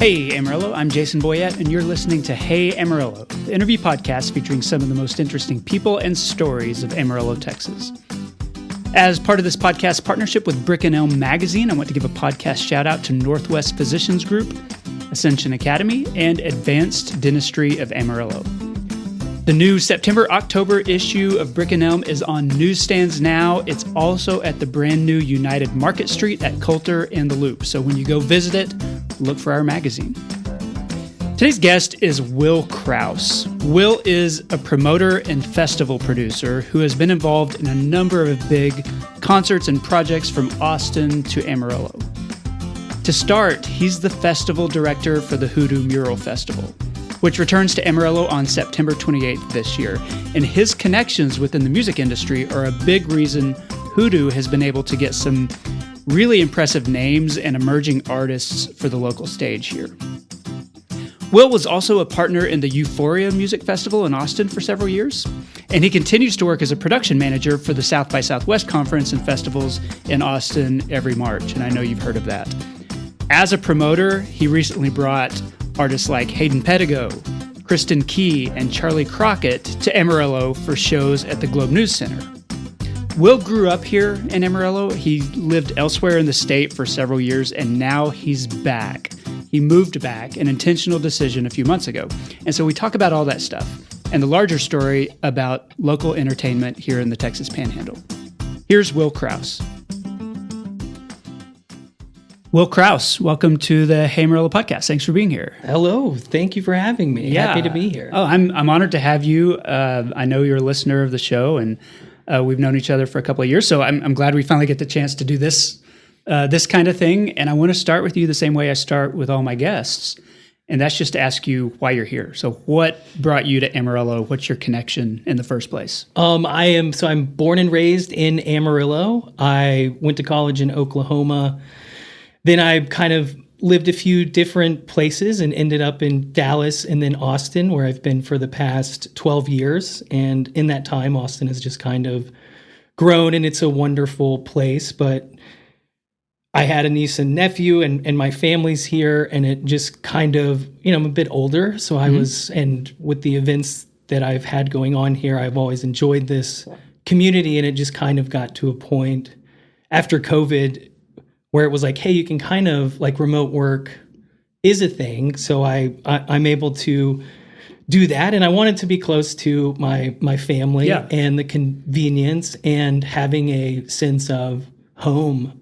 Hey Amarillo, I'm Jason Boyett, and you're listening to Hey Amarillo, the interview podcast featuring some of the most interesting people and stories of Amarillo, Texas. As part of this podcast partnership with Brick and Elm Magazine, I want to give a podcast shout out to Northwest Physicians Group, Ascension Academy, and Advanced Dentistry of Amarillo. The new September-October issue of Brick and Elm is on newsstands now. It's also at the brand new United Market Street at Coulter and the Loop. So when you go visit it, look for our magazine. Today's guest is Will Krause. Will is a promoter and festival producer who has been involved in a number of big concerts and projects from Austin to Amarillo. To start, he's the festival director for the HOODOO Mural Festival, which returns to Amarillo on September 28th this year. And his connections within the music industry are a big reason HOODOO has been able to get some really impressive names and emerging artists for the local stage here. Will was also a partner in the Euphoria Music Festival in Austin for several years, and he continues to work as a production manager for the South by Southwest Conference and festivals in Austin every March, and I know you've heard of that. As a promoter, he recently brought artists like Hayden Pedigo, Kristen and Charley Crockett to Amarillo for shows at the Globe News Center. Will grew up here in Amarillo. He lived elsewhere in the state for several years, and now he's back. He moved back, an intentional decision a few months ago. And so we talk about all that stuff and the larger story about local entertainment here in the Texas Panhandle. Here's Will Krause. Will Krause, welcome to the Hey Amarillo podcast. Thanks for being here. Hello. Thank you for having me. Yeah. Happy to be here. Oh, I'm honored to have you. I know you're a listener of the show, and we've known each other for a couple of years, so I'm glad we finally get the chance to do this kind of thing. And I want to start with you the same way I start with all my guests, and that's just to ask you why you're here. So what brought you to Amarillo? What's your connection in the first place? I'm born and raised in Amarillo. I went to college in Oklahoma. Then I kind of lived a few different places and ended up in Dallas and then Austin, where I've been for the past 12 years. And in that time, Austin has just kind of grown, and it's a wonderful place. But I had a niece and nephew, and my family's here, and it just kind of, I'm a bit older. So I was, and with the events that I've had going on here, I've always enjoyed this community. And it just kind of got to a point after COVID where it was like, hey, you can kind of like remote work is a thing. So I'm able to do that. And I wanted to be close to my family and the convenience and having a sense of home,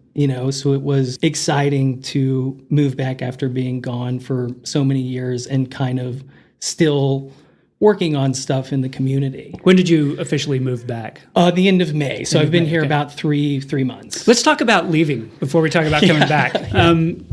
so it was exciting to move back after being gone for so many years and kind of still working on stuff in the community. When did you officially move back? The end of May. So I've been here about three months. Let's talk about leaving before we talk about coming back.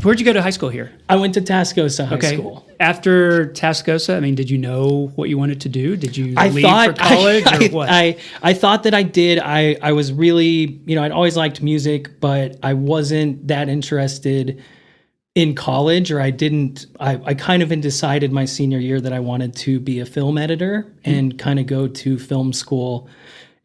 Where'd you go to high school here? I went to Tascosa High School. After Tascosa, did you know what you wanted to do? Did you leave for college or what? I thought that I did. I was really, I'd always liked music, but I wasn't that interested in college, or I kind of decided my senior year that I wanted to be a film editor and kind of go to film school,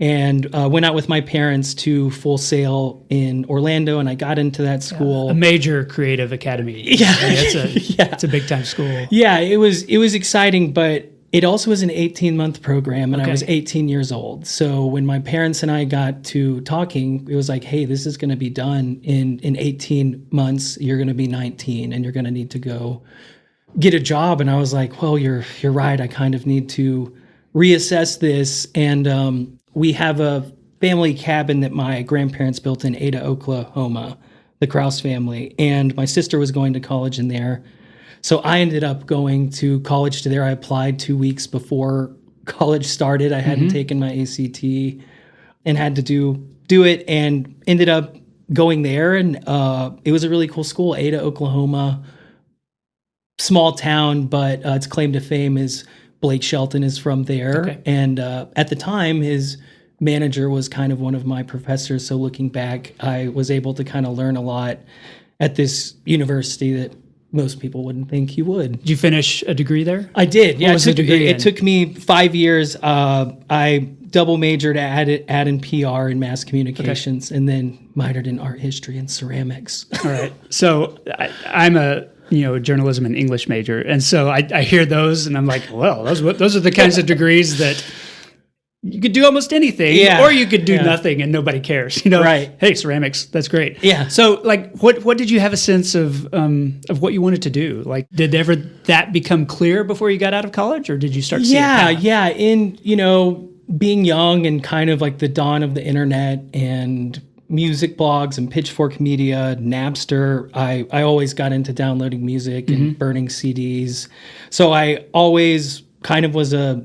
and went out with my parents to Full Sail in Orlando, and I got into that school. A major creative academy. Yeah. It's a big time school. Yeah, it was exciting, but it also was an 18-month program, and I was 18 years old. So when my parents and I got to talking, it was like, hey, this is going to be done in 18 months. You're going to be 19, and you're going to need to go get a job. And I was like, well, you're right. I kind of need to reassess this. And we have a family cabin that my grandparents built in Ada, Oklahoma, the Krause family. And my sister was going to college in there. So I ended up going to college there. I applied 2 weeks before college started. I hadn't taken my ACT and had to do it, and ended up going there. And it was a really cool school, Ada, Oklahoma, small town, but its claim to fame is Blake Shelton is from there. Okay. And at the time, his manager was kind of one of my professors. So looking back, I was able to kind of learn a lot at this university that most people wouldn't think you would. Did you finish a degree there? I did. Yeah, it took me 5 years. I double majored at in PR and mass communications, and then minored in art history and ceramics. All right. So I'm a a journalism and English major. And so I hear those and I'm like, well, those are the kinds of degrees that you could do almost anything, or you could do nothing and nobody cares. Right? Hey, ceramics, that's great. Yeah. So, like, what did you have a sense of what you wanted to do? Like, did ever that become clear before you got out of college, or did you start? Yeah. In being young and kind of like the dawn of the internet and music blogs and Pitchfork Media, Napster, I always got into downloading music and burning CDs. So I always kind of was a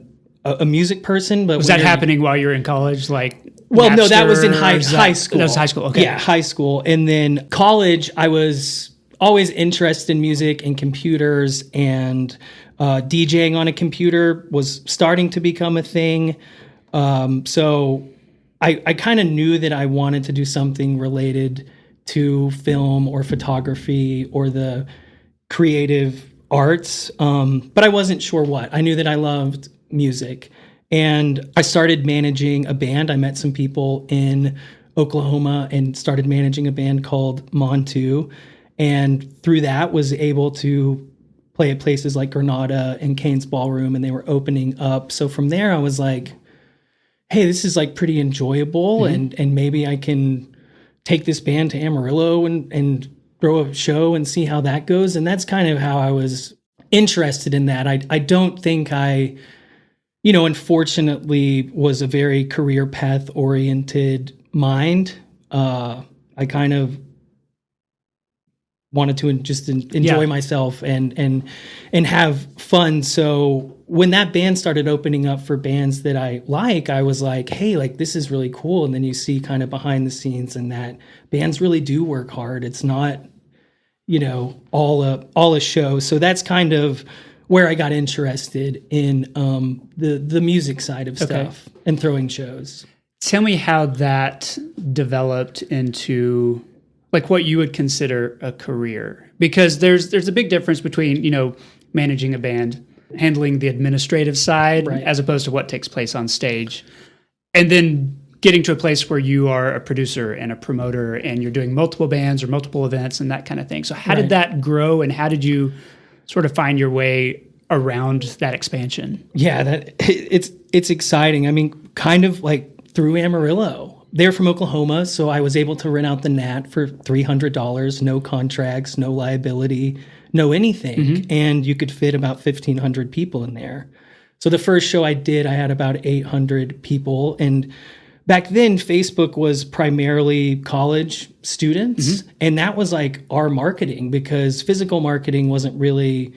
music person. But was that happening while you were in college? Like, well, Napster, no, that was in high school. That was high school. Okay. Yeah, high school. And then college, I was always interested in music and computers, and DJing on a computer was starting to become a thing. So I kind of knew that I wanted to do something related to film or photography or the creative arts, but I wasn't sure what. I knew that I loved music, and I started managing a band. I met some people in Oklahoma and started managing a band called Montu, and through that was able to play at places like Granada and Kane's Ballroom, and they were opening up. So from there I was like, hey, this is like pretty enjoyable, and maybe I can take this band to Amarillo and throw a show and see how that goes. And that's kind of how I was interested in that. I don't think I, unfortunately was a very career path oriented mind. I kind of wanted to just enjoy myself and have fun. So when that band started opening up for bands that I was like, hey, like, this is really cool. And then you see kind of behind the scenes and that bands really do work hard. It's not, all a show. So that's kind of where I got interested in the music side of stuff and throwing shows. Tell me how that developed into like what you would consider a career, because there's a big difference between, managing a band, handling the administrative side, as opposed to what takes place on stage, and then getting to a place where you are a producer and a promoter and you're doing multiple bands or multiple events and that kind of thing. So how did that grow, and how did you sort of find your way around that expansion? Yeah, it's exciting. I mean, kind of like through Amarillo. They're from Oklahoma, so I was able to rent out the Nat for $300, no contracts, no liability, no anything. And you could fit about 1,500 people in there. So the first show I did, I had about 800 people. And back then, Facebook was primarily college students. And that was like our marketing, because physical marketing wasn't really,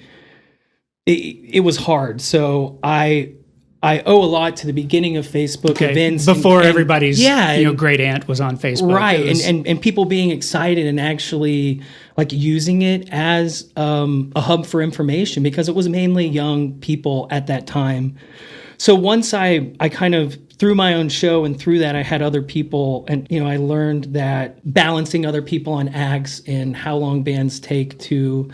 it was hard. So I owe a lot to the beginning of Facebook events. Before everybody's great aunt was on Facebook. Right. And people being excited and actually like using it as a hub for information, because it was mainly young people at that time. So once I kind of through my own show, and through that I had other people, and I learned that balancing other people on acts and how long bands take to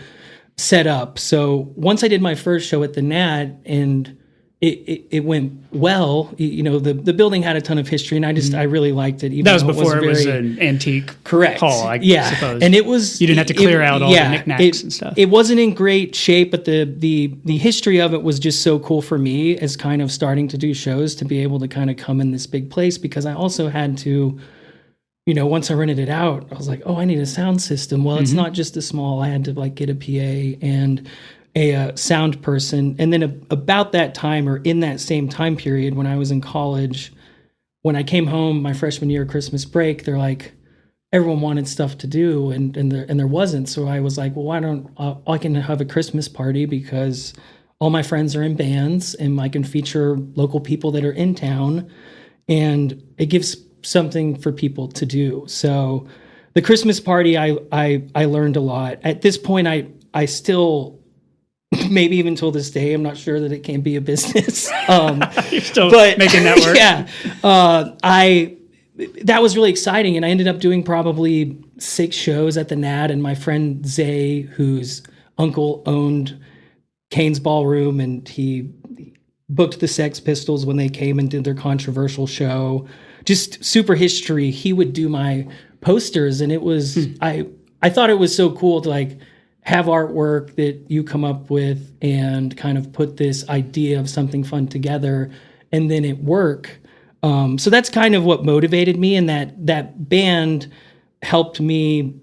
set up. So once I did my first show at the Nat, and it went well. The building had a ton of history, and I really liked it. Even that was before it was an antique hall, I suppose. And it was, you didn't have to clear out all the knickknacks and stuff. It wasn't in great shape, but the history of it was just so cool for me as kind of starting to do shows, to be able to kind of come in this big place, because I also had to, once I rented it out, I was like, oh, I need a sound system. Well, it's not just a small. I had to like get a PA and a sound person. And then about that time, or in that same time period when I was in college, when I came home my freshman year, Christmas break, they're like, everyone wanted stuff to do, and there wasn't. So I was like, well, why don't I can have a Christmas party, because all my friends are in bands and I can feature local people that are in town, and it gives something for people to do. So the Christmas party, I learned a lot. At this point, I still, maybe even till this day, I'm not sure that it can be a business. You're still making that work. Yeah. That was really exciting. And I ended up doing probably 6 shows at the Nat. And my friend Zay, whose uncle owned Kane's Ballroom, and he booked the Sex Pistols when they came and did their controversial show. Just super history. He would do my posters, and it was, I thought it was so cool to like have artwork that you come up with and kind of put this idea of something fun together and then it work. So that's kind of what motivated me, and that band helped me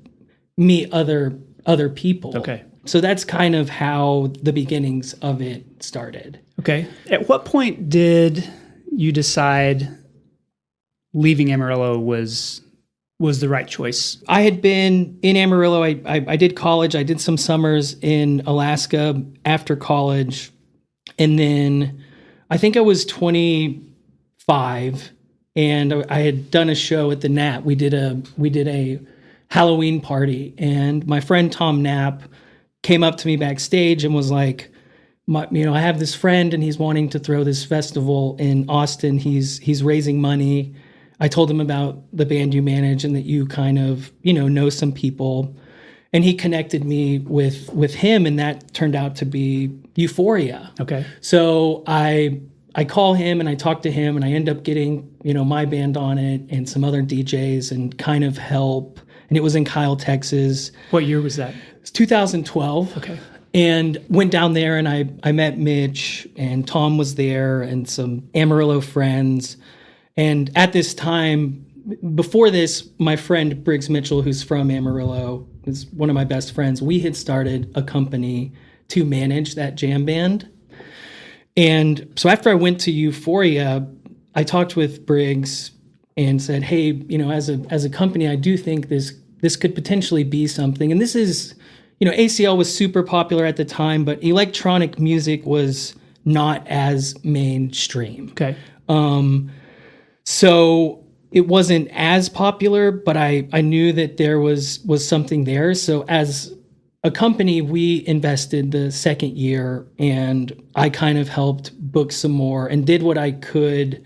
meet other people. Okay. So that's kind of how the beginnings of it started. Okay. At what point did you decide leaving Amarillo was the right choice? I had been in Amarillo. I did college. I did some summers in Alaska after college. And then I think I was 25 and I had done a show at the Nat. We did a Halloween party, and my friend Tom Knapp came up to me backstage and was like, I have this friend and he's wanting to throw this festival in Austin. He's raising money. I told him about the band you manage and that you kind of, know some people. And he connected me with him, and that turned out to be Euphoria. Okay. So I call him and I talk to him, and I end up getting, my band on it and some other DJs and kind of help. And it was in Kyle, Texas. What year was that? It's 2012. Okay. And went down there and I met Mitch, and Tom was there and some Amarillo friends. And at this time, before this, my friend Briggs Mitchell, who's from Amarillo, is one of my best friends. We had started a company to manage that jam band. And so after I went to Euphoria, I talked with Briggs and said, hey, as a company, I do think this could potentially be something. And this is, ACL was super popular at the time, but electronic music was not as mainstream. Okay. So it wasn't as popular, but I knew that there was something there. So as a company, we invested the second year, and I kind of helped book some more and did what I could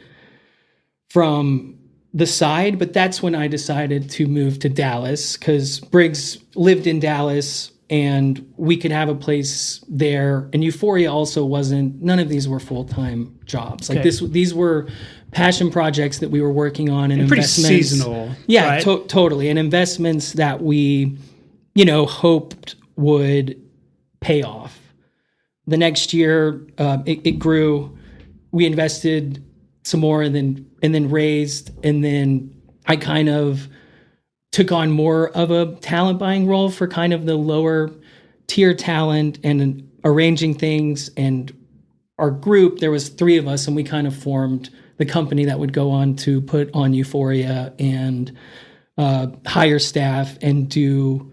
from the side. But that's when I decided to move to Dallas, because Briggs lived in Dallas and we could have a place there. And Euphoria also none of these were full-time jobs. Like these were passion projects that we were working on, and pretty investments. Seasonal. Yeah, right? Totally. And investments that we, hoped would pay off. The next year, it grew. We invested some more and then raised. And then I kind of took on more of a talent buying role for kind of the lower tier talent and arranging things. And our group, there was 3 of us, and we kind of formed the company that would go on to put on Euphoria and hire staff and do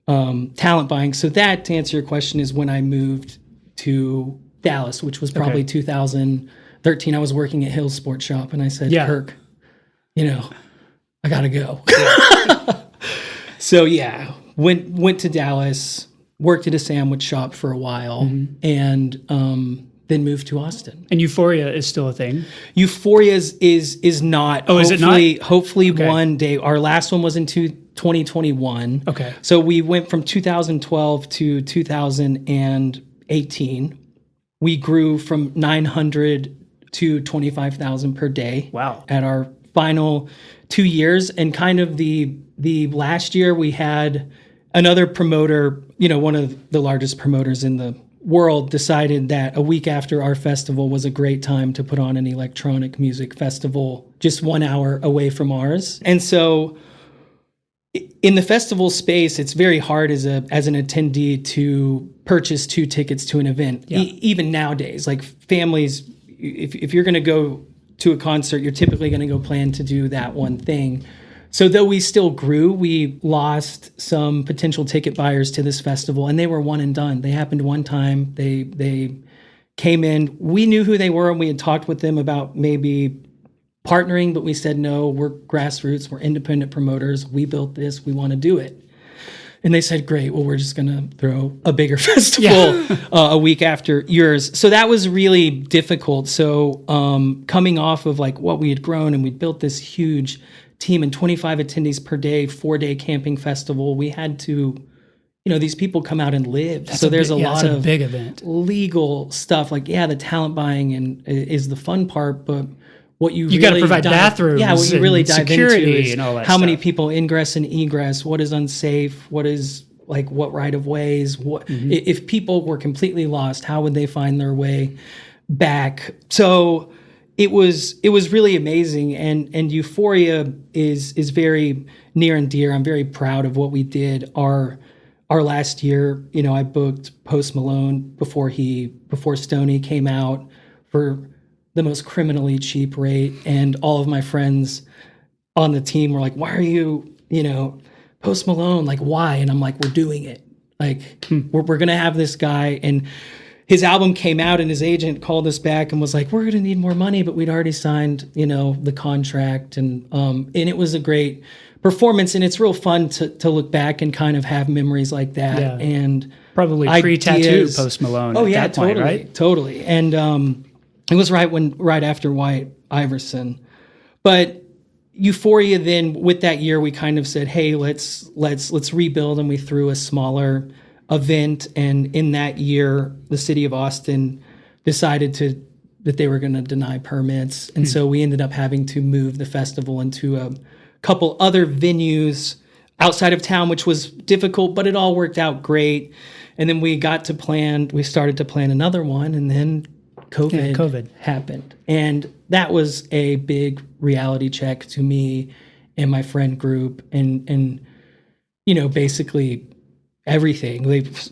talent buying. So that, to answer your question, is when I moved to Dallas, which was probably 2013. I was working at Hill's Sports Shop, and I said, Kirk, I gotta go. So went to Dallas, worked at a sandwich shop for a while, and then moved to Austin. And Euphoria is still a thing? Euphoria is not. Oh, is it not? Hopefully one day. Our last one was in 2021. Okay. So we went from 2012 to 2018. We grew from 900 to 25,000 per day. Wow. At our final 2 years. And kind of the last year, we had another promoter, one of the largest promoters in the world, decided that a week after our festival was a great time to put on an electronic music festival just 1 hour away from ours. And so in the festival space, it's very hard as an attendee to purchase 2 tickets to an event. Yeah. Even nowadays, like families, if you're going to go to a concert, you're typically going to go plan to do that one thing. So though we still grew, we lost some potential ticket buyers to this festival, and they were one and done. They happened one time. They came in. We knew who they were, and we had talked with them about maybe partnering, but we said, no, we're grassroots. We're independent promoters. We built this. We want to do it. And they said, great, well, we're just going to throw a bigger festival a week after yours. So that was really difficult. So coming off of like what we had grown, and we'd built this huge team and 25 attendees per day, 4-day camping festival, we had to, these people come out and live. So there's a lot of big event legal stuff. Like, the talent buying and is the fun part, but what you got to provide bathrooms, what you really dive security into is and all that how stuff. many people ingress and egress, what is unsafe, what is like what right of ways, what if people were completely lost, how would they find their way back? So it was really amazing, and Euphoria is very near and dear. I'm very proud of what we did. Our last year, I booked Post Malone before Stoney came out for the most criminally cheap rate, and all of my friends on the team were like, "Why are you, Post Malone? Like, why?" And I'm like, "We're doing it. Like, we're gonna have this guy." And his album came out, and his agent called us back and was like, "We're gonna need more money," but we'd already signed, the contract, and it was a great performance, and it's real fun to look back and kind of have memories like that. Yeah. And probably pre-tattoo Post Malone. Oh at yeah, that point, totally, right? totally. And it was right after White Iverson, but Euphoria. Then with that year, we kind of said, "Hey, let's rebuild," and we threw a smaller event. And in that year, the city of Austin decided that they were going to deny permits, and so we ended up having to move the festival into a couple other venues outside of town, which was difficult, but it all worked out great. And then we started to plan another one, and then COVID happened. And that was a big reality check to me and my friend group, and basically everything.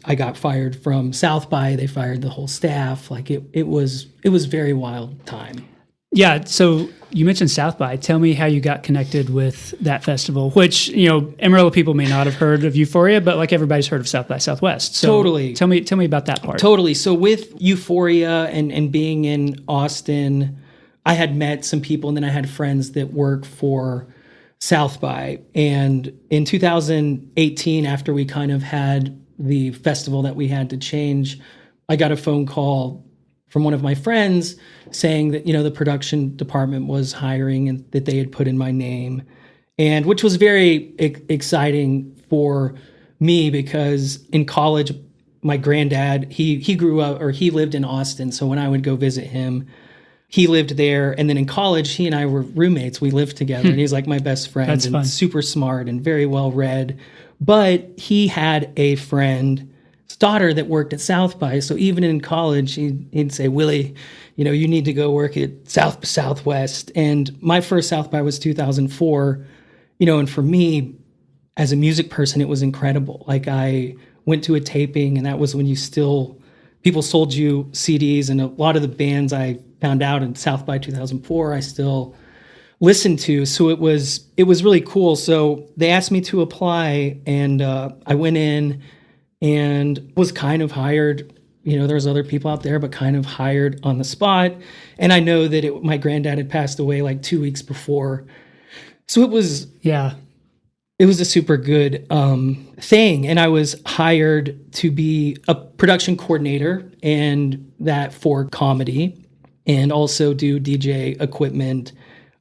I got fired from South by, they fired the whole staff. Like it was very wild time. Yeah. So you mentioned South by. Tell me how you got connected with that festival, which, Amarillo people may not have heard of Euphoria, but like everybody's heard of South by Southwest. So totally. Tell me about that part. Totally. So with Euphoria and being in Austin, I had met some people, and then I had friends that work for South by. And in 2018, after we kind of had the festival that we had to change, I got a phone call from one of my friends saying that, the production department was hiring and that they had put in my name, and which was very exciting for me, because in college, my granddad, he grew up, or he lived in Austin. So when I would go visit him, he lived there. And then in college, he and I were roommates. We lived together, and he's like my best friend. That's and fun. Super smart and very well read. But he had a friend's daughter that worked at South by. So even in college, he'd say, "Willie, you need to go work at Southwest." And my first South by was 2004, and for me as a music person, it was incredible. Like I went to a taping, and that was when people sold you CDs, and a lot of the bands I found out in South by 2004, I still listened to. So it was really cool. So they asked me to apply, and I went in and was kind of hired. There's other people out there, but kind of hired on the spot. And I know that my granddad had passed away like 2 weeks before. So it was a super good thing. And I was hired to be a production coordinator, and that for comedy, and also do DJ equipment,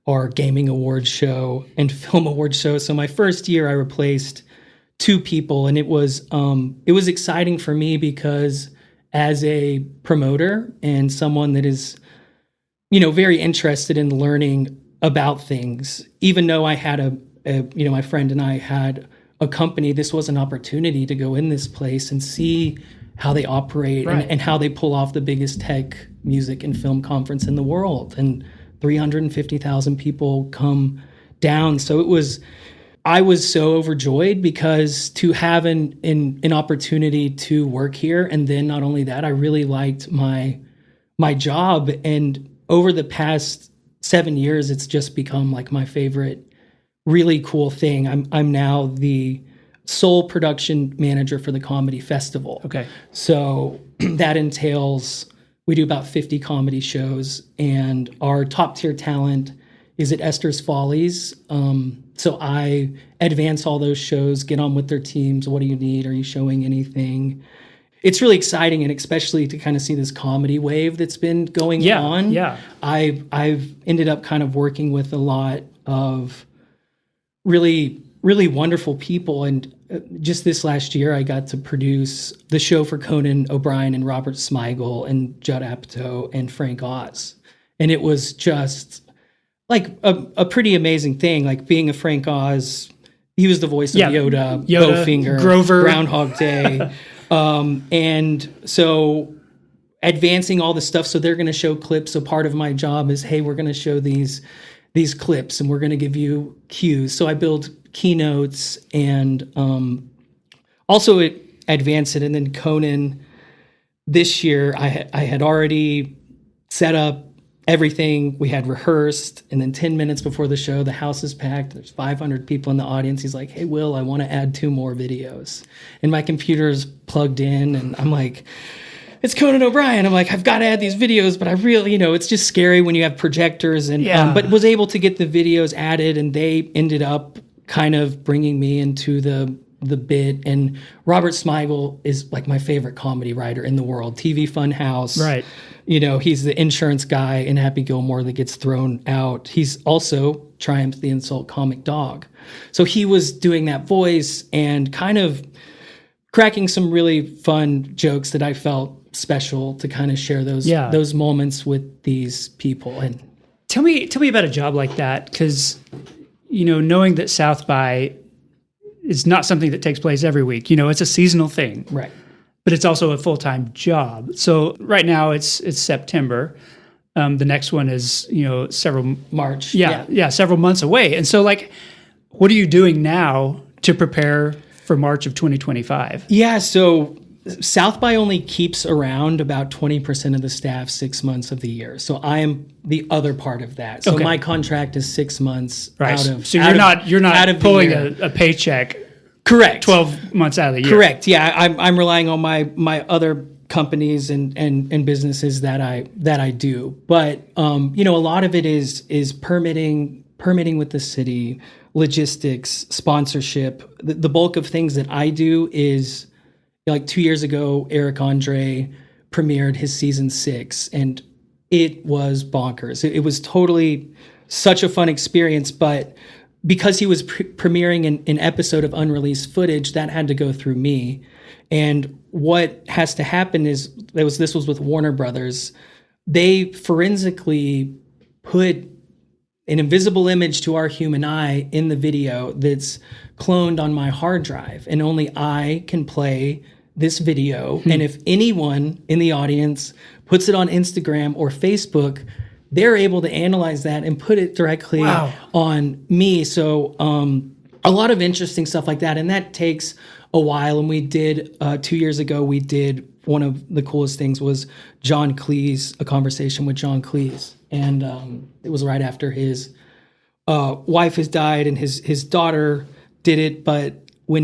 our gaming awards show and film awards show. So my first year I replaced 2 people, and it was exciting for me, because as a promoter and someone that is, very interested in learning about things, even though I had my friend and I had a company, this was an opportunity to go in this place and see how they operate, right, and how they pull off the biggest tech, music, and film conference in the world. And 350,000 people come down. So I was so overjoyed, because to have an opportunity to work here, and then not only that, I really liked my job. And over the past 7 years, it's just become like my favorite really cool thing. I'm now the sole production manager for the comedy festival. Okay. So that entails, we do about 50 comedy shows, and our top tier talent is at Esther's Follies. So I advance all those shows, get on with their teams. What do you need? Are you showing anything? It's really exciting, and especially to kind of see this comedy wave that's been going on. Yeah. I've ended up kind of working with a lot of really, really wonderful people. And just this last year, I got to produce the show for Conan O'Brien and Robert Smigel and Judd Apatow and Frank Oz. And it was just like a pretty amazing thing, like being a Frank Oz, he was the voice of Yoda, Bowfinger, Grover, Groundhog Day. And so advancing all the stuff. So they're going to show clips. So part of my job is, hey, we're going to show these clips and we're going to give you cues. So I build keynotes and also it advanced it. And then Conan this year, I had already set up everything. We had rehearsed, and then 10 minutes before the show, the house is packed. There's 500 people in the audience. He's like, hey, Will, I want to add 2 more videos. And my computer's plugged in, and I'm like, it's Conan O'Brien. I'm like, I've got to add these videos, but I really, it's just scary when you have projectors. And but was able to get the videos added, and they ended up kind of bringing me into the bit. And Robert Smigel is like my favorite comedy writer in the world. TV Funhouse. Right. He's the insurance guy in Happy Gilmore that gets thrown out. He's also Triumph the Insult Comic Dog. So he was doing that voice and kind of cracking some really fun jokes that I felt special to kind of share those moments with these people. And tell me about a job like that, because knowing that South by is not something that takes place every week. It's a seasonal thing, right? But it's also a full-time job. So right now it's September. The next one is several March. Several months away. And so what are you doing now to prepare for March of 2025? Yeah, so South by only keeps around about 20% of the staff 6 months of the year. So I am the other part of that. So my contract is 6 months out of. So you're not pulling a paycheck. Correct. 12 months out of the year. Correct. Yeah, I'm relying on my other companies and businesses that I do. But a lot of it is permitting with the city, logistics, sponsorship. The bulk of things that I do is, like 2 years ago, Eric Andre premiered his season 6, and it was bonkers. It was totally such a fun experience, but because he was premiering an episode of unreleased footage, that had to go through me. And what has to happen is, this was with Warner Brothers. They forensically put an invisible image to our human eye in the video that's cloned on my hard drive, and only I can play this video. And if anyone in the audience puts it on Instagram or Facebook, they're able to analyze that and put it directly on me. So a lot of interesting stuff like that. And that takes a while. And we did, 2 years ago, we did one of the coolest things was John Cleese, a conversation with John Cleese. And it was right after his wife has died and his daughter did it. But when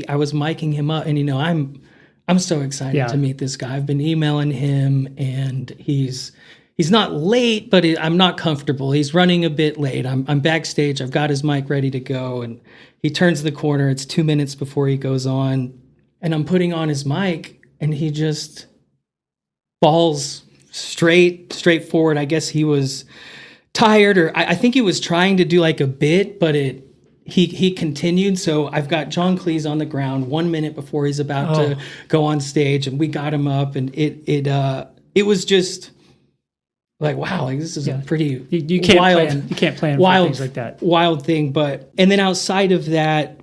I was miking him up, and I'm so excited to meet this guy. I've been emailing him, and he's not late, but I'm not comfortable. He's running a bit late. I'm backstage. I've got his mic ready to go, and he turns the corner. It's 2 minutes before he goes on, and I'm putting on his mic, and he just falls straight forward. I guess he was tired, or I think he was trying to do like a bit, but he continued. So I've got John Cleese on the ground 1 minute before he's about to go on stage, and we got him up, and it was just like, wow, like this is a pretty you can't plan for things like that. Wild thing. But and then outside of that,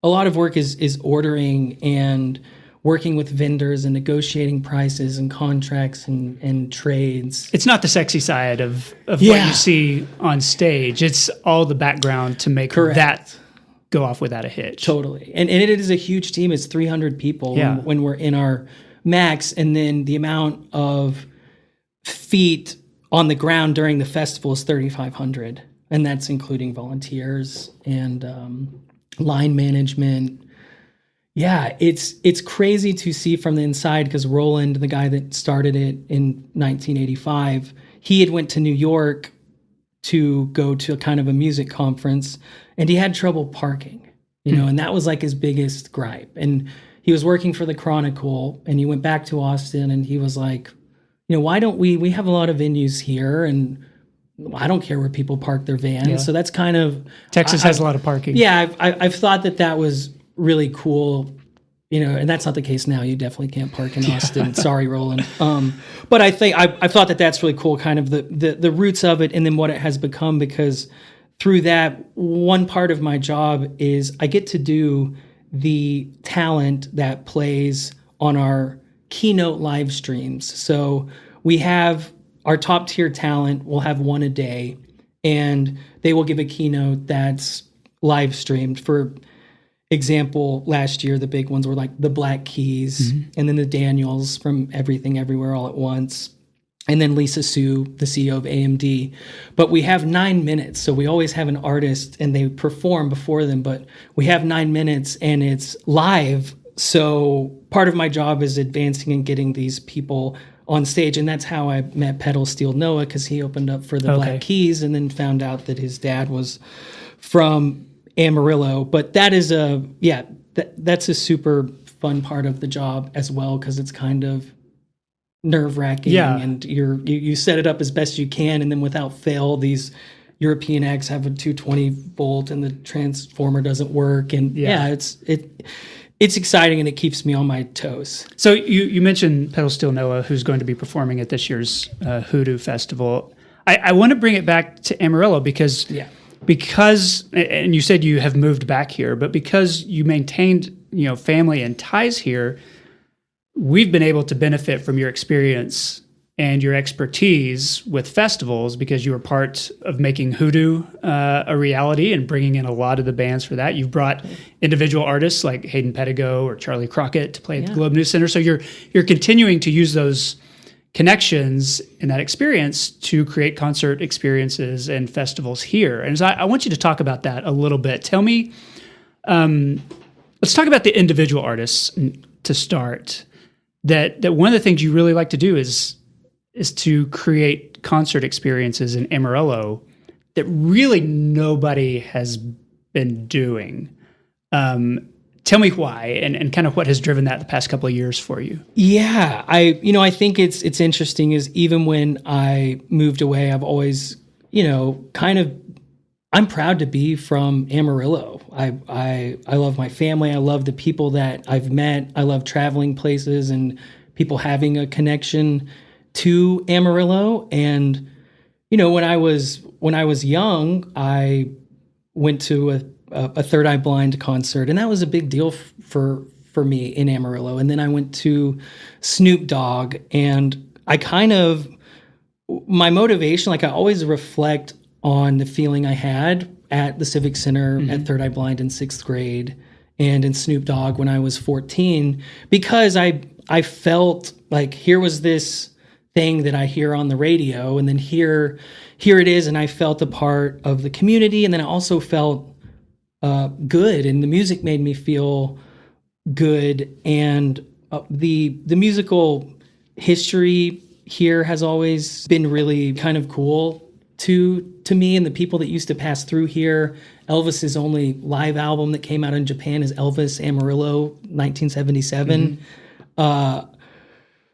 a lot of work is ordering and working with vendors and negotiating prices and contracts and trades. It's not the sexy side of what you see on stage. It's all the background to make that go off without a hitch. Totally. And it is a huge team. It's 300 people when we're in our max. And then the amount of feet on the ground during the festival is 3,500. And that's including volunteers and line management. Yeah, it's crazy to see from the inside, because Roland, the guy that started it in 1985, he had went to New York to go to a kind of a music conference, and he had trouble parking, and that was like his biggest gripe. And he was working for the Chronicle, and he went back to Austin, and he was like, why don't we have a lot of venues here, and I don't care where people park their vans. Yeah. So that's kind of Texas has a lot of parking. Yeah, I've thought that was really cool, and that's not the case now. You definitely can't park in Austin. Sorry, Roland. But I think I've thought that's really cool, kind of the roots of it, and then what it has become, because through that, one part of my job is I get to do the talent that plays on our keynote live streams. So we have our top tier talent, we'll have one a day, and they will give a keynote that's live streamed. For example, last year, the big ones were like the Black Keys, and then the Daniels from Everything Everywhere All at Once, and then Lisa Sue, the CEO of AMD. But we have 9 minutes, so we always have an artist and they perform before them, but we have 9 minutes and it's live. So part of my job is advancing and getting these people on stage, and that's how I met Pedal Steel Noah, because he opened up for the Black Keys and then found out that his dad was from Amarillo. But that is that's a super fun part of the job as well, because it's kind of nerve-wracking, and you set it up as best you can, and then without fail, these European acts have a 220 volt and the transformer doesn't work, and it's exciting, and it keeps me on my toes. So you mentioned Pedal Steel Noah, who's going to be performing at this year's HOODOO Festival. I want to bring it back to Amarillo because, and you said you have moved back here, but because you maintained family and ties here, we've been able to benefit from your experience and your expertise with festivals, because you were part of making HOODOO a reality and bringing in a lot of the bands for that. You've brought individual artists like Hayden Pedigo or Charley Crockett to play at the Globe News Center. So you're continuing to use those connections and that experience to create concert experiences and festivals here. And so I want you to talk about that a little bit. Tell me, let's talk about the individual artists to start. That one of the things you really like to do is to create concert experiences in Amarillo that really nobody has been doing. Tell me why, and kind of what has driven that the past couple of years for you. Yeah, I think it's interesting is even when I moved away, I've always, I'm proud to be from Amarillo. I love my family. I love the people that I've met. I love traveling places and people having a connection to Amarillo. And, when I was young, I went to a Third Eye Blind concert, and that was a big deal for me in Amarillo. And then I went to Snoop Dogg, and my motivation, I always reflect on the feeling I had at the Civic Center at Third Eye Blind in 6th grade and in Snoop Dogg when I was 14, because I felt like here was this thing that I hear on the radio, and then here it is, and I felt a part of the community, and then I also felt good, and the music made me feel good, and the musical history here has always been really kind of cool to me, and the people that used to pass through here. Elvis's only live album that came out in Japan is Elvis Amarillo, 1977.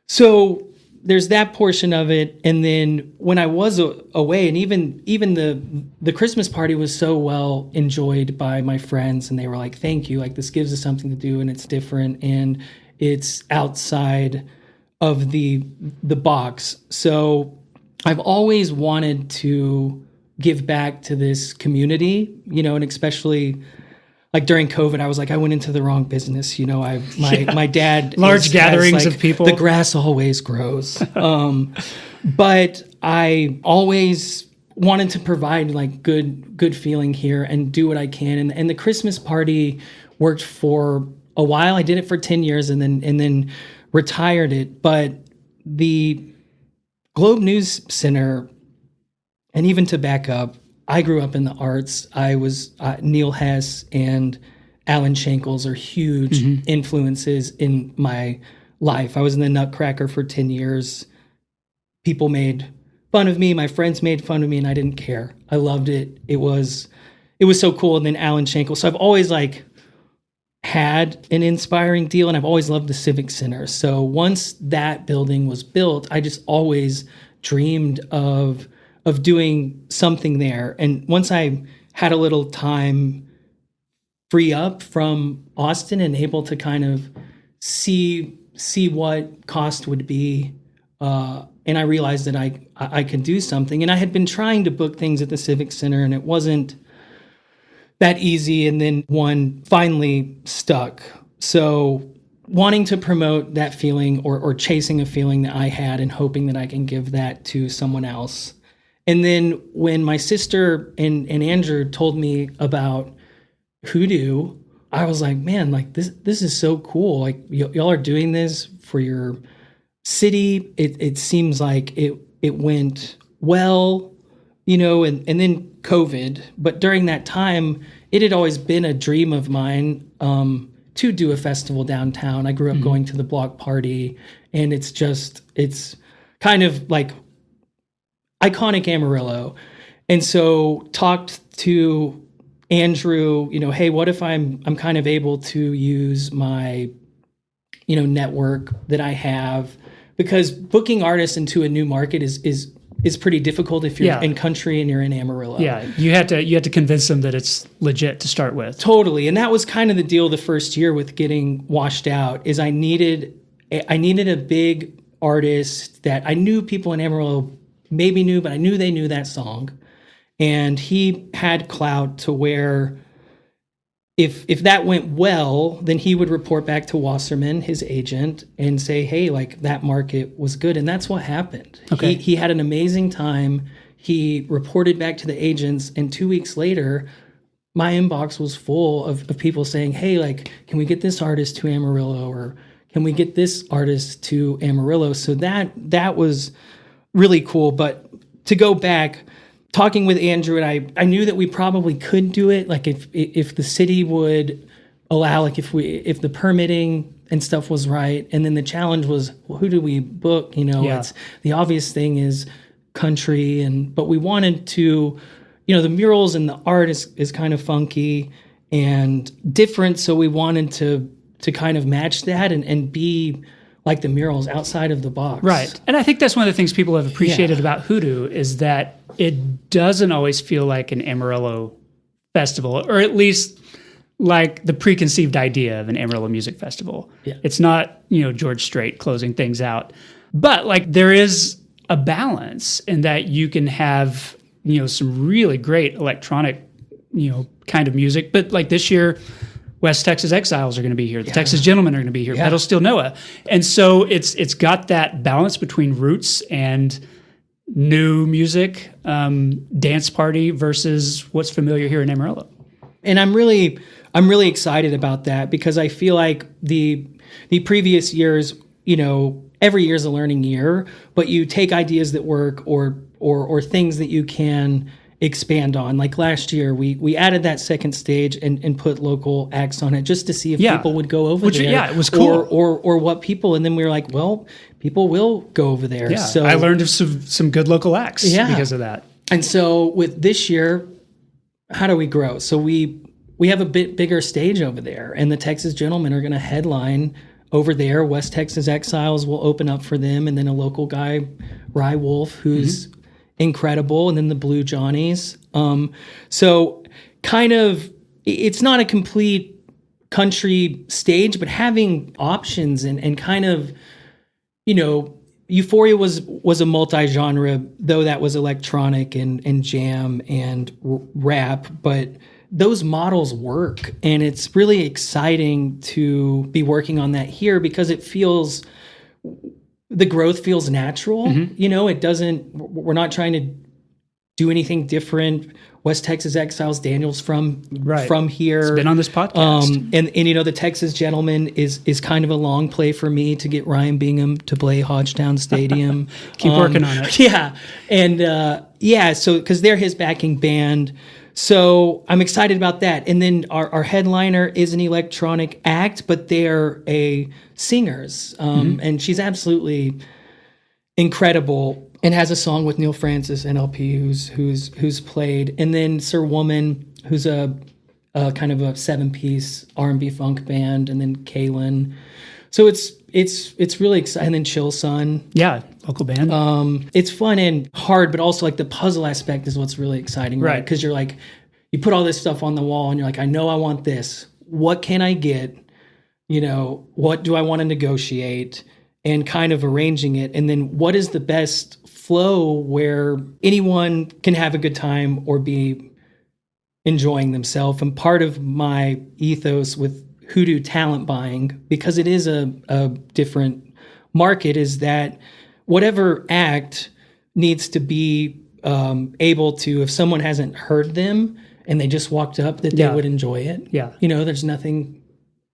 So there's that portion of it, and then when I was away, and even the Christmas party was so well enjoyed by my friends, and they were like, "Thank you! Like, this gives us something to do, and it's different, and it's outside of the box." So I've always wanted to give back to this community, and especially like during COVID, I was like, I went into the wrong business. My dad large gatherings of people. The grass always grows, but I always wanted to provide like good feeling here and do what I can. And the Christmas party worked for a while. I did it for 10 years and then retired it. But the Globe News Center, and even to back up, I grew up in the arts. I was Neil Hess and Alan Shankles are huge influences in my life. I was in the Nutcracker for 10 years. People made fun of me. My friends made fun of me, and I didn't care. I loved it. It was so cool. And then Alan Shankles. So I've always had an inspiring deal, and I've always loved the Civic Center. So once that building was built, I just always dreamed of doing something there. And once I had a little time free up from Austin and able to kind of see what cost would be And I realized that I could do something. And I had been trying to book things at the Civic Center, and it wasn't that easy. And then one finally stuck. So wanting to promote that feeling or chasing a feeling that I had and hoping that I can give that to someone else. And then when my sister and Andrew told me about HOODOO, I was like, man, like this is so cool. Like y'all are doing this for your city. It seems like it went well, and then COVID. But during that time, it had always been a dream of mine to do a festival downtown. I grew up going to the block party, and it's kind of like iconic Amarillo. And so talked to Andrew, hey, what if I'm kind of able to use my, network that I have, because booking artists into a new market is pretty difficult if you're in country and you're in Amarillo. Yeah, you had to convince them that it's legit to start with. Totally, and that was kind of the deal the first year with getting washed out. Is I needed a big artist that I knew people in Amarillo maybe knew, but I knew they knew that song, and he had clout to where if that went well, then he would report back to Wasserman, his agent, and say, hey, like that market was good. And that's what happened. Okay. He had an amazing time. He reported back to the agents, and 2 weeks later, my inbox was full of people saying, hey, like, can we get this artist to Amarillo, or can we get this artist to Amarillo? So that was really cool. But to go back, talking with Andrew, and I knew that we probably could do it. Like if the city would allow, like if the permitting and stuff was right. And then the challenge was, well, who do we book? It's the obvious thing is country, but we wanted to, the murals and the art is kind of funky and different. So we wanted to kind of match that and be like the murals outside of the box. Right. And I think that's one of the things people have appreciated about HOODOO is that it doesn't always feel like an Amarillo festival, or at least like the preconceived idea of an Amarillo music festival. Yeah. It's not, George Strait closing things out. But like there is a balance in that you can have, some really great electronic, kind of music. But like this year, West Texas Exiles are going to be here. The Texas Gentlemen are going to be here. Pedal Steel Noah. And so it's got that balance between roots and new music, dance party versus what's familiar here in Amarillo. And I'm really excited about that, because I feel like the previous years, every year is a learning year, but you take ideas that work or things that you can expand on. Like last year, we added that second stage and put local acts on it just to see if people would go over there. Yeah, it was cool. Or what people, and then we were like, well, people will go over there. Yeah, so I learned of some good local acts because of that. And so with this year, how do we grow? So we have a bit bigger stage over there, and the Texas Gentlemen are going to headline over there. West Texas Exiles will open up for them, and then a local guy, Rye Wolf, who's incredible, and then the Blue Johnnies. So kind of, it's not a complete country stage, but having options and kind of, Euphoria was a multi-genre, though that was electronic and jam and rap, but those models work, and it's really exciting to be working on that here, because the growth feels natural. We're not trying to do anything different. West Texas Exiles, Daniel's from here. It's been on this podcast. And the Texas Gentleman is kind of a long play for me to get Ryan Bingham to play Hodgetown Stadium. Keep working on it. Yeah. And so because they're his backing band. So I'm excited about that. And then our headliner is an electronic act, but they're singers. And she's absolutely incredible and has a song with Neil Francis, NLP, who's played. And then Sir Woman, who's a kind of a 7-piece R&B funk band, and then Kaylin. So it's really exciting. And then Chill Sun. Yeah, local band. It's fun and hard, but also like the puzzle aspect is what's really exciting, right? Because you're like, you put all this stuff on the wall and you're like, I know I want this. What can I get? What do I want to negotiate? and kind of arranging it. And then what is the best flow where anyone can have a good time or be enjoying themselves. And part of my ethos with Hoodoo talent buying, because it is a different market, is that whatever act needs to be able to, if someone hasn't heard them and they just walked up, that they would enjoy it. Yeah. There's nothing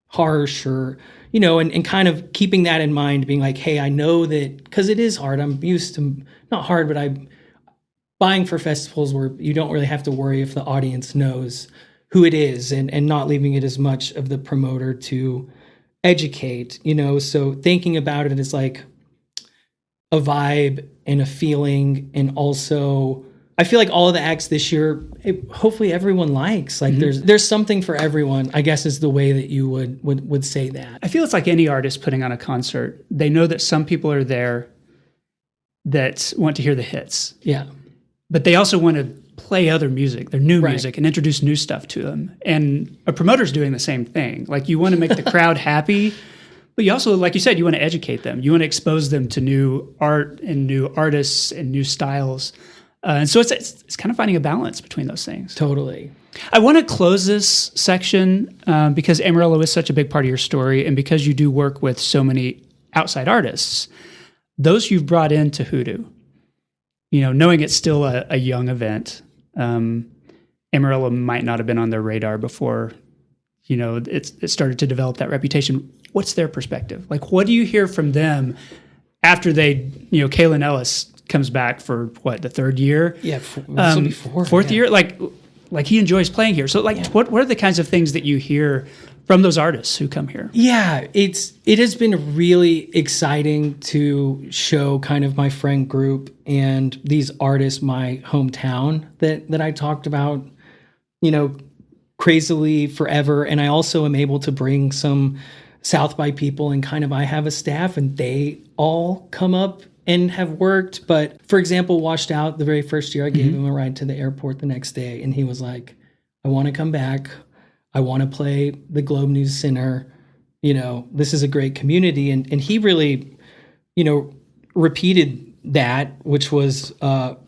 harsh or, and kind of keeping that in mind, being like, hey, I know that, because it is hard. I'm used to, not hard, but I'm buying for festivals where you don't really have to worry if the audience knows who it is, and not leaving it as much of the promoter to educate, so thinking about it as like a vibe and a feeling. And also I feel like all of the acts this year, hopefully everyone likes, like there's something for everyone, I guess, is the way that you would say that. I feel it's like any artist putting on a concert. They know that some people are there that want to hear the hits. Yeah. But they also want to play other music, their new music, and introduce new stuff to them. And a promoter's doing the same thing. Like, you want to make the crowd happy, but you also, like you said, you want to educate them. You want to expose them to new art and new artists and new styles. And so it's kind of finding a balance between those things. Totally. I want to close this section because Amarillo is such a big part of your story, and because you do work with so many outside artists, those you've brought into Hoodoo, knowing it's still a young event, Amarillo might not have been on their radar before, it started to develop that reputation. What's their perspective? Like, what do you hear from them after they, Kaylin Ellis comes back for what, the third year? Yeah, this will be fourth year. Like he enjoys playing here. So what are the kinds of things that you hear from those artists who come here? Yeah, it has been really exciting to show kind of my friend group and these artists my hometown that I talked about, crazily forever. And I also am able to bring some South by people, and kind of I have a staff and they all come up and have worked. But for example, Washed Out, the very first year, I gave him a ride to the airport the next day, and he was like, I want to come back. I want to play the Globe News Center. This is a great community. And he really, repeated that, which was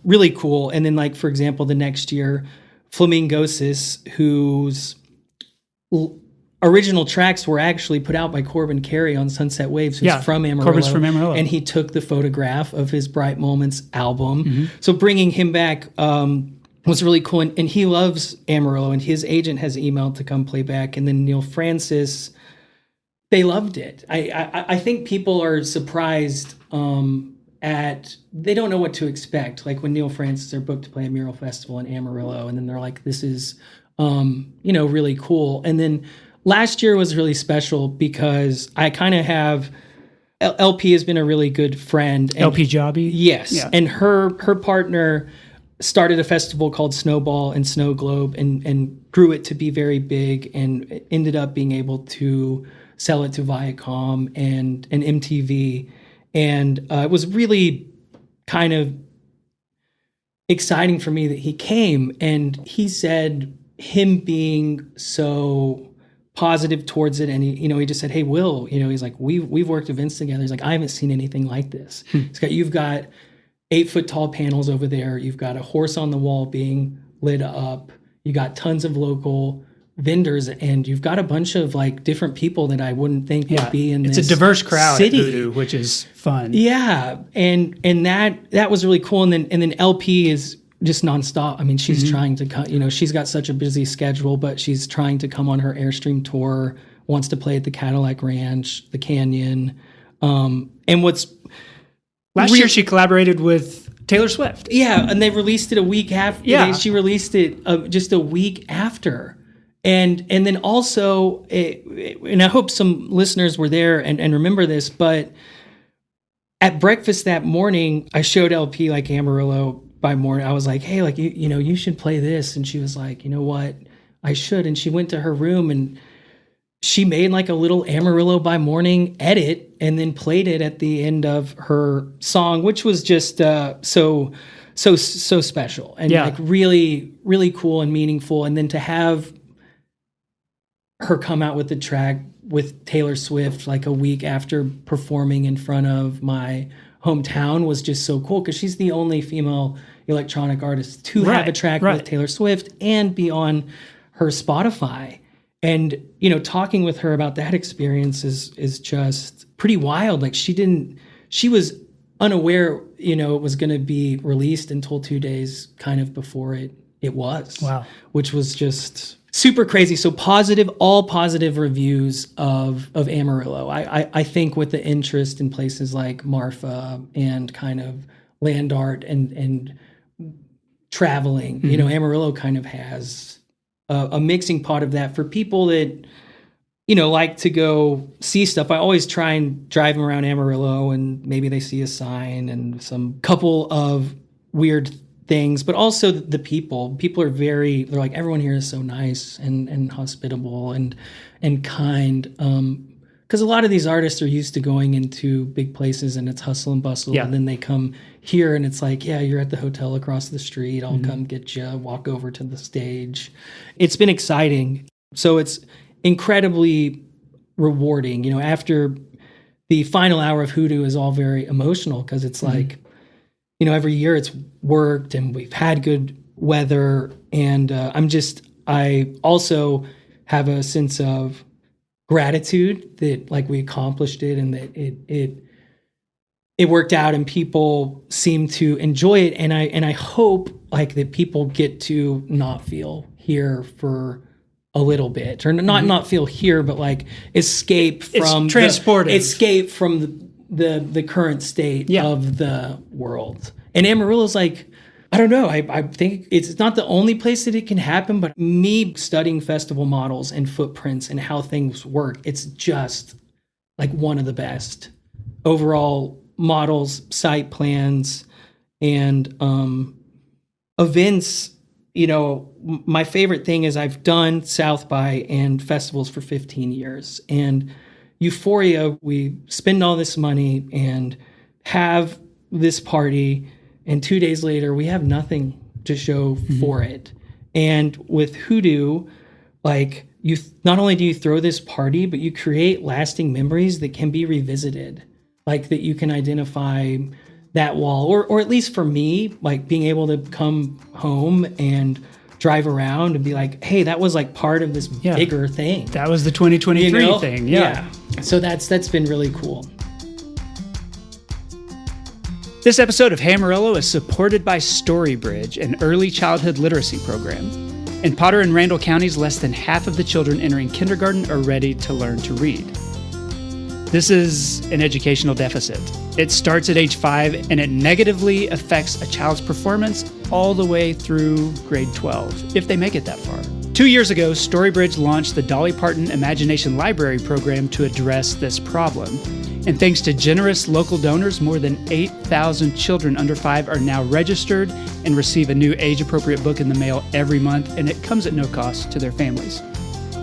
really cool. And then, like, for example, the next year, Flamingosis, whose original tracks were actually put out by Corbin Carey on Sunset Waves, who's from Amarillo. Corbin's from Amarillo. And he took the photograph of his Bright Moments album. So bringing him back was really cool. And he loves Amarillo, and his agent has emailed to come play back. And then Neil Francis, they loved it. I think people are surprised they don't know what to expect. Like when Neil Francis are booked to play a mural festival in Amarillo, and then they're like, this is, really cool. And then last year was really special because I kind of have, LP has been a really good friend. And LP Jobby? Yes. Yeah. And her partner started a festival called Snowball and Snow Globe and grew it to be very big, and ended up being able to sell it to Viacom and MTV. And it was really kind of exciting for me that he came, and he said him being so positive towards it. And he just said, hey, Will, he's like, we've worked events together. He's like, I haven't seen anything like this. You've got 8-foot tall panels over there. You've got a horse on the wall being lit up. You got tons of local vendors, and you've got a bunch of like different people that I wouldn't think would be in this city. It's a diverse crowd at Hoodoo, which is fun. Yeah. And that was really cool. And then LP is just nonstop. I mean, she's trying to come, she's got such a busy schedule, but she's trying to come on her Airstream tour, wants to play at the Cadillac Ranch, the Canyon. And what's last year she collaborated with Taylor Swift. Yeah. And they released it a week after. Yeah. She released it just a week after. And then also, and I hope some listeners were there and remember this, but at breakfast that morning, I showed LP like Amarillo by morning. I was like, hey, like, you should play this. And she was like, you know what, I should. And she went to her room and she made like a little Amarillo by Morning edit and then played it at the end of her song, which was just so special and like really, really cool and meaningful. And then to have her come out with the track with Taylor Swift like a week after performing in front of my hometown was just so cool because she's the only female electronic artist to have a track with Taylor Swift and be on her Spotify. And, talking with her about that experience is just pretty wild. Like she was unaware, it was going to be released until 2 days kind of before it was. Wow. Which was just super crazy. So all positive reviews of Amarillo. I think with the interest in places like Marfa and kind of land art and traveling, Amarillo kind of has a mixing pot of that for people that, like to go see stuff. I always try and drive them around Amarillo and maybe they see a sign and some couple of weird things, but also the people. People are they're like, everyone here is so nice and hospitable and kind. Because a lot of these artists are used to going into big places and it's hustle and bustle. Yeah. And then they come here and it's like, yeah, you're at the hotel across the street. I'll come get you, walk over to the stage. It's been exciting. So it's incredibly rewarding. After the final hour of HOODOO is all very emotional because it's like, every year it's worked and we've had good weather. And I also have a sense of gratitude that like we accomplished it and that it worked out and people seem to enjoy it. And I hope like that people get to not feel here for a little bit or not feel here, but like escape from escape from the current state of the world. And Amarillo's like, I don't know. I think it's not the only place that it can happen, but me studying festival models and footprints and how things work, it's just like one of the best overall models, site plans, and events. My favorite thing is I've done South by and festivals for 15 years. And Euphoria, we spend all this money and have this party, and 2 days later, we have nothing to show for it. And with HOODOO, like not only do you throw this party, but you create lasting memories that can be revisited, like that you can identify that wall, or at least for me, like being able to come home and drive around and be like, hey, that was like part of this bigger thing. That was the 2023 thing. Yeah. So that's been really cool. This episode of Hey Amarillo is supported by Storybridge, an early childhood literacy program. In Potter and Randall counties, less than half of the children entering kindergarten are ready to learn to read. This is an educational deficit. It starts at age 5 and it negatively affects a child's performance all the way through grade 12, if they make it that far. 2 years ago, Storybridge launched the Dolly Parton Imagination Library program to address this problem. And thanks to generous local donors, more than 8,000 children under 5 are now registered and receive a new age-appropriate book in the mail every month, and it comes at no cost to their families.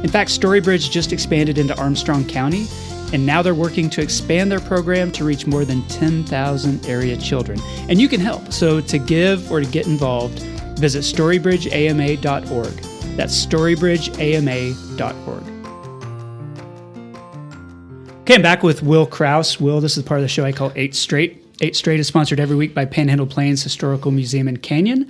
In fact, Storybridge just expanded into Armstrong County, and now they're working to expand their program to reach more than 10,000 area children. And you can help. So to give or to get involved, visit storybridgeama.org. That's storybridgeama.org. Okay, I'm back with Will Krause. Will, this is part of the show I call 8 Straight. 8 Straight is sponsored every week by Panhandle Plains Historical Museum and Canyon.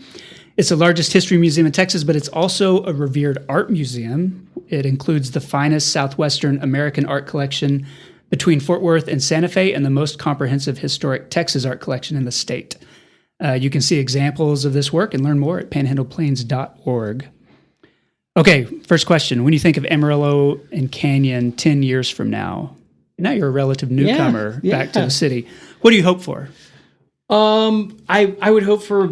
It's the largest history museum in Texas, but it's also a revered art museum. It includes the finest Southwestern American art collection between Fort Worth and Santa Fe and the most comprehensive historic Texas art collection in the state. You can see examples of this work and learn more at panhandleplains.org. Okay, first question. When you think of Amarillo and Canyon 10 years from now, you're a relative newcomer back to the city. What do you hope for? I would hope for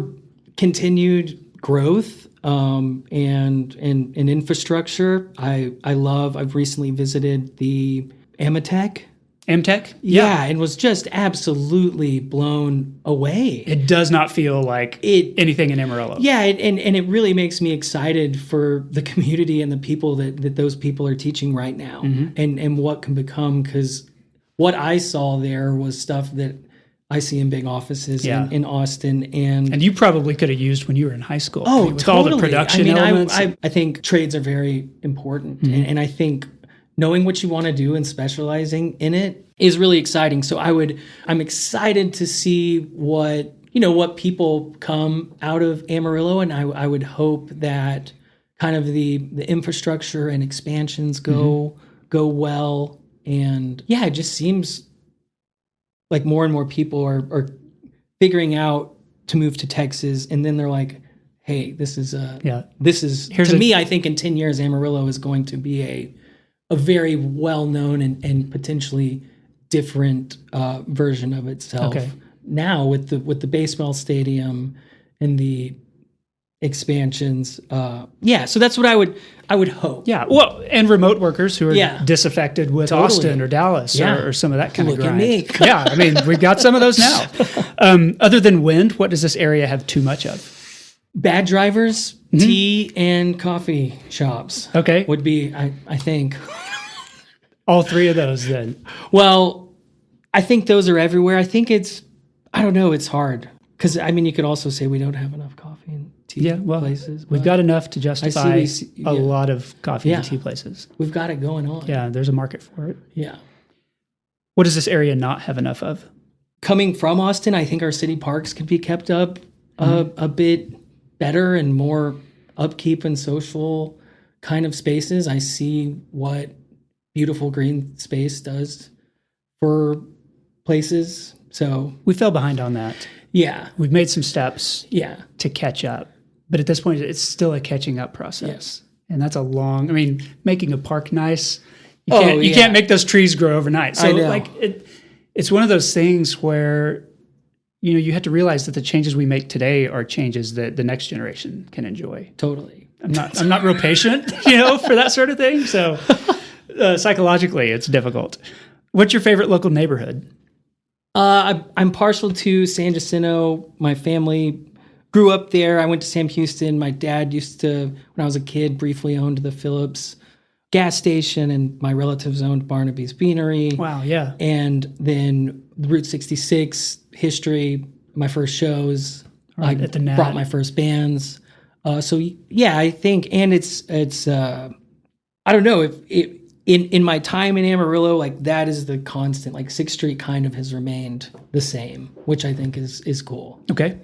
continued growth and infrastructure. I've recently visited the Amatech. Amtech? Yeah, and was just absolutely blown away. It does not feel like anything in Amarillo. Yeah, and it really makes me excited for the community and the people that those people are teaching right now, and what can become, because what I saw there was stuff that I see in big offices in Austin. And you probably could have used when you were in high school. Oh, with totally. all the production elements. I think trades are very important, and I think knowing what you want to do and specializing in it is really exciting. So I'm excited to see what people come out of Amarillo, and I would hope that kind of the infrastructure and expansions go well. And yeah, it just seems like more and more people are figuring out to move to Texas, and then they're like, hey, this is me, I think in 10 years, Amarillo is going to be a very well-known and potentially different version of itself. Okay. Now with the baseball stadium and the expansions, so that's what I would hope. Yeah, well, and remote workers who are disaffected with Austin or Dallas or some of that kind of grind. Look at me. Yeah, I mean, we've got some of those now. Other than wind, what does this area have too much of? Bad drivers, tea, and coffee shops. Okay. Would be, I think. All three of those then. Well, I think those are everywhere. I think it's hard. Because, I mean, you could also say we don't have enough coffee and tea places. We've got enough to justify a lot of coffee and tea places. We've got it going on. Yeah, there's a market for it. Yeah. What does this area not have enough of? Coming from Austin, I think our city parks could be kept up a bit better and more upkeep and social kind of spaces. I see what beautiful green space does for places. So we fell behind on that. Yeah. We've made some steps to catch up. But at this point, it's still a catching up process. Yes. And that's making a park nice, you can't make those trees grow overnight. So it's one of those things where you have to realize that the changes we make today are changes that the next generation can enjoy. Totally. I'm not real patient, for that sort of thing. So psychologically, it's difficult. What's your favorite local neighborhood? I'm partial to San Jacinto. My family grew up there. I went to Sam Houston. My dad used to, when I was a kid, briefly owned the Phillips gas station, and my relatives owned Barnaby's Beanery. Wow, yeah. And then Route 66 history, my first shows. Right, at the Nat. Brought my first bands. I think, and it's I don't know if in my time in Amarillo, like that is the constant. Like 6th Street kind of has remained the same, which I think is cool. Okay.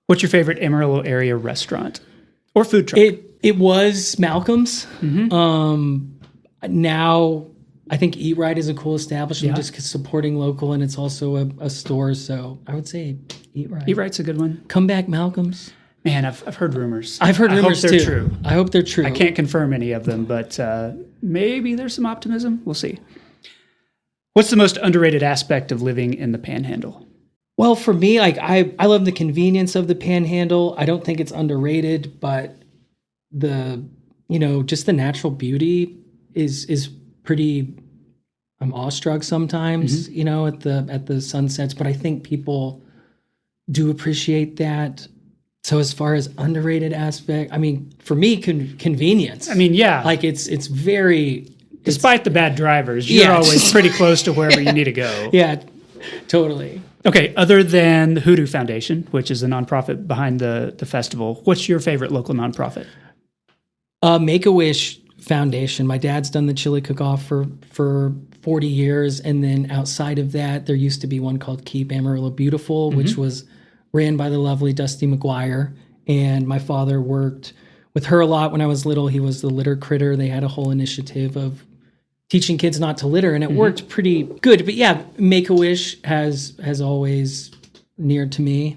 What's your favorite Amarillo area restaurant or food truck? It was Malcolm's. Now I think Eat Right is a cool establishment just because supporting local, and it's also a store. So I would say Eat Right. Eat Right's a good one. Come back, Malcolm's. Man, I've heard rumors. I've heard rumors too. True. I hope they're true. I can't confirm any of them, but maybe there's some optimism. We'll see. What's the most underrated aspect of living in the Panhandle? Well, for me, like I love the convenience of the Panhandle. I don't think it's underrated, but just the natural beauty is pretty. I'm awestruck sometimes, at the sunsets, but I think people do appreciate that. So as far as underrated aspect, I mean, for me, convenience. I mean, yeah. Like it's very... Despite the bad drivers, you're always pretty close to wherever you need to go. Yeah, totally. Okay, other than the HOODOO Foundation, which is the nonprofit behind the festival, what's your favorite local nonprofit? Make-A-Wish Foundation. My dad's done the chili cook-off for 40 years, and then outside of that, there used to be one called Keep Amarillo Beautiful, which was ran by the lovely Dusty McGuire, and my father worked with her a lot when I was little. He was the litter critter. They had a whole initiative of teaching kids not to litter, and it worked pretty good. But yeah, Make-A-Wish has always near to me.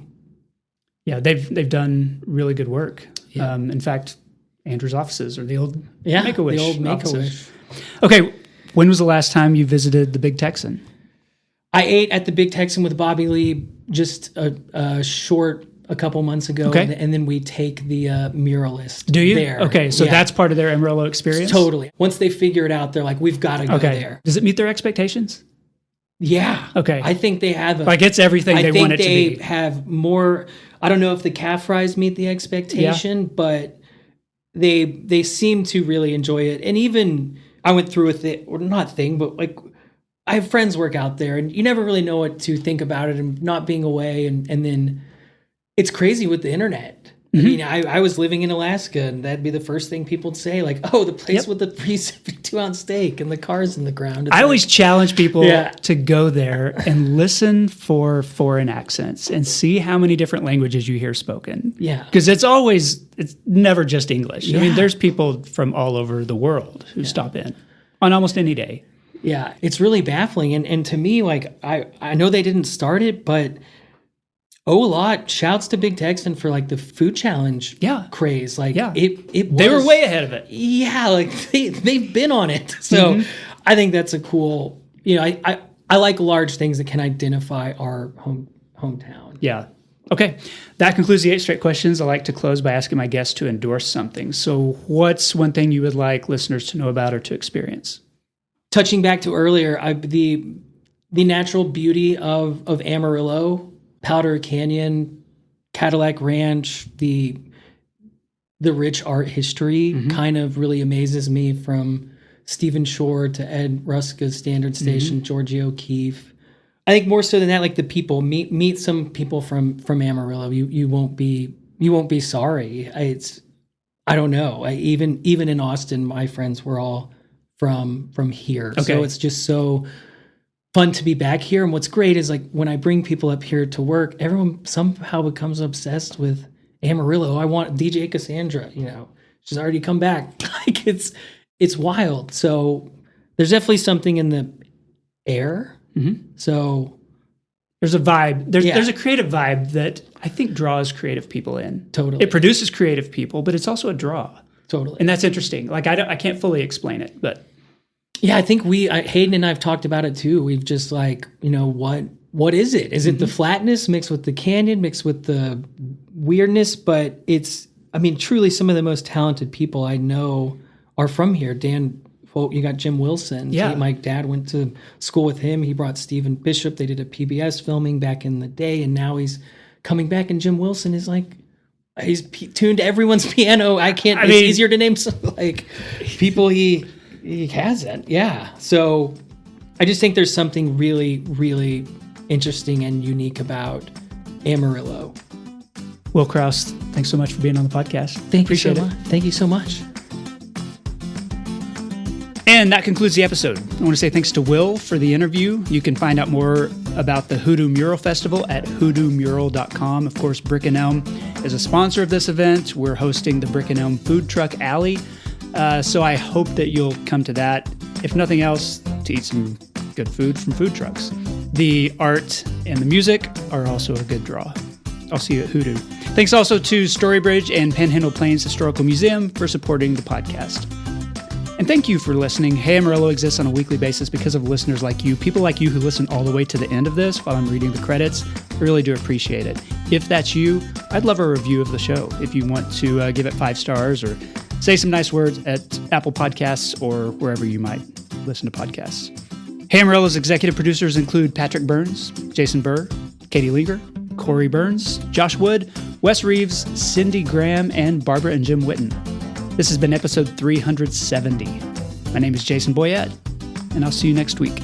Yeah, they've done really good work. Yeah. In fact, Andrew's offices are the old Make-A-Wish. The old Make-A-Wish. Make-A-Wish. Okay, when was the last time you visited the Big Texan? I ate at the Big Texan with Bobby Lee just a couple months ago, and then we take the muralist. Do you? There. Okay, so that's part of their Amarillo experience? Totally. Once they figure it out, they're like, we've got to go there. Does it meet their expectations? Yeah. Okay. I think they have it's everything they want it to be. I think they have more, I don't know if the calf fries meet the expectation, but they seem to really enjoy it. And even I went through with it, or not thing, but like I have friends work out there, and you never really know what to think about it, and not being away, and then it's crazy with the internet. I mean, I was living in Alaska, and that'd be the first thing people would say, like, "Oh, the place with the free 72-ounce steak and the cars in the ground." I always challenge people to go there and listen for foreign accents and see how many different languages you hear spoken. Yeah, because it's never just English. Yeah. I mean, there's people from all over the world who stop in on almost any day. Yeah, it's really baffling, and to me, like, I know they didn't start it, but. Shouts to Big Texan for like the food challenge craze. Like they were way ahead of it. Yeah, like they've been on it. So I think that's a cool, I like large things that can identify our hometown. Yeah. Okay. That concludes the 8 straight questions. I like to close by asking my guests to endorse something. So what's one thing you would like listeners to know about or to experience? Touching back to earlier, the natural beauty of Amarillo, Powder Canyon, Cadillac Ranch, the rich art history kind of really amazes me, from Stephen Shore to Ed Ruska's Standard Station, Georgie O'Keeffe. I think more so than that, like the people, meet some people from Amarillo. You won't be sorry. I don't know. Even in Austin, my friends were all from here. Okay. So it's just so fun to be back here. And what's great is, like, when I bring people up here to work, everyone somehow becomes obsessed with Amarillo. I want DJ Cassandra, she's already come back. Like, it's wild. So there's definitely something in the air. So there's a vibe. There's a creative vibe that I think draws creative people in. Totally. It produces creative people, but it's also a draw. Totally. And that's interesting. Like, I can't fully explain it, but yeah, I think Hayden and I have talked about it too. We've just like, what is it? Is it the flatness mixed with the canyon, mixed with the weirdness? But truly some of the most talented people I know are from here. You got Jim Wilson. Yeah. My dad went to school with him. He brought Stephen Bishop. They did a PBS filming back in the day, and now he's coming back, and Jim Wilson is like, he's tuned everyone's piano. It's easier to name some, like, people he hasn't. Yeah. So I just think there's something really, really interesting and unique about Amarillo. Will Krause, thanks so much for being on the podcast. Appreciate it. Thank you so much. And that concludes the episode. I want to say thanks to Will for the interview. You can find out more about the HOODOO Mural Festival at hoodoomural.com. Of course, Brick and Elm is a sponsor of this event. We're hosting the Brick and Elm Food Truck Alley. So I hope that you'll come to that, if nothing else, to eat some good food from food trucks. The art and the music are also a good draw. I'll see you at HOODOO. Thanks also to Storybridge and Panhandle Plains Historical Museum for supporting the podcast. And thank you for listening. Hey Amarillo exists on a weekly basis because of listeners like you, people like you who listen all the way to the end of this while I'm reading the credits. I really do appreciate it. If that's you, I'd love a review of the show. If you want to give it 5 stars or say some nice words at Apple Podcasts or wherever you might listen to podcasts. Hey Amarillo's executive producers include Patrick Burns, Jason Burr, Katie Leager, Corey Burns, Josh Wood, Wes Reeves, Cindy Graham, and Barbara and Jim Witten. This has been episode 370. My name is Jason Boyett, and I'll see you next week.